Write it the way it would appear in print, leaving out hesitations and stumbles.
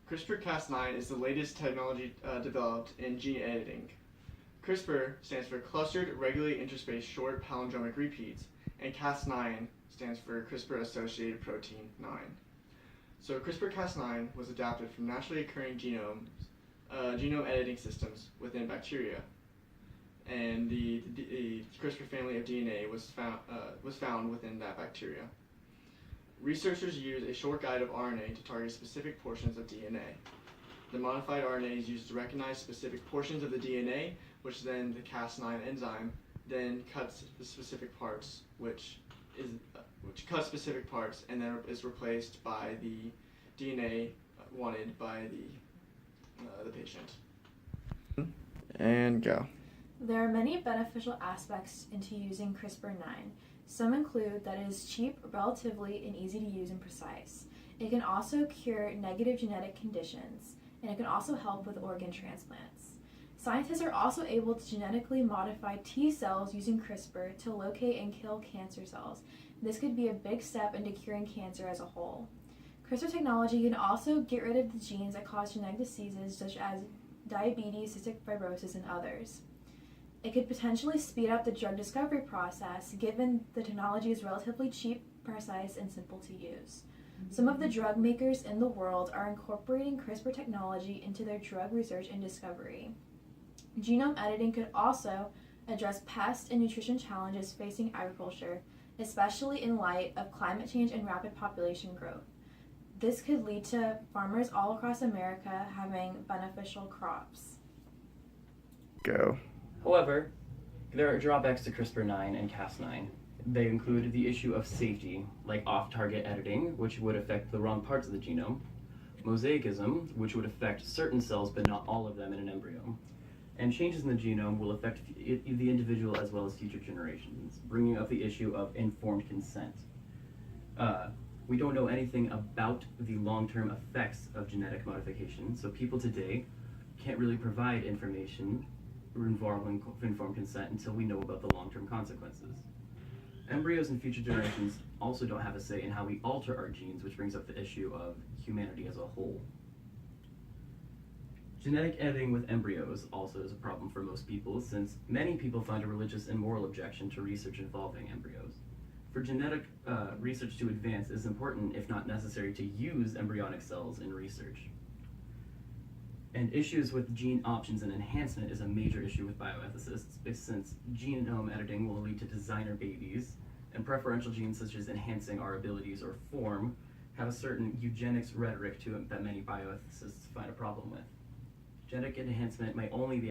CRISPR-Cas9 is the latest technology developed in gene editing. CRISPR stands for Clustered Regularly Interspaced Short Palindromic Repeats, and Cas9 stands for CRISPR-associated protein 9. So CRISPR-Cas9 was adapted from naturally occurring genome editing systems within bacteria, and the CRISPR family of DNA was found within that bacteria. Researchers use a short guide of RNA to target specific portions of DNA. The modified RNA is used to recognize specific portions of the DNA, which then the Cas9 enzyme then cuts the specific parts, which cuts specific parts and then is replaced by the DNA wanted by the patient. And go. There are many beneficial aspects into using CRISPR-9. Some include that it is cheap, relatively, and easy to use and precise. It can also cure negative genetic conditions, and it can also help with organ transplants. Scientists are also able to genetically modify T cells using CRISPR to locate and kill cancer cells. This could be a big step into curing cancer as a whole. CRISPR technology can also get rid of the genes that cause genetic diseases such as diabetes, cystic fibrosis, and others. It could potentially speed up the drug discovery process, given the technology is relatively cheap, precise, and simple to use. Some of the drug makers in the world are incorporating CRISPR technology into their drug research and discovery. Genome editing could also address pest and nutrition challenges facing agriculture, especially in light of climate change and rapid population growth. This could lead to farmers all across America having beneficial crops. Go. However, there are drawbacks to CRISPR-9 and Cas9. They include the issue of safety, like off-target editing, which would affect the wrong parts of the genome, mosaicism, which would affect certain cells but not all of them in an embryo, and changes in the genome will affect the individual as well as future generations, bringing up the issue of informed consent. We don't know anything about the long-term effects of genetic modification, so people today can't really provide information involving informed consent until we know about the long-term consequences. Embryos in future generations also don't have a say in how we alter our genes, which brings up the issue of humanity as a whole. Genetic editing with embryos also is a problem for most people, since many people find a religious and moral objection to research involving embryos. For genetic research to advance, it is important, if not necessary, to use embryonic cells in research. And issues with gene options and enhancement is a major issue with bioethicists, since genome editing will lead to designer babies, and preferential genes such as enhancing our abilities or form have a certain eugenics rhetoric to it that many bioethicists find a problem with. Genetic enhancement may only be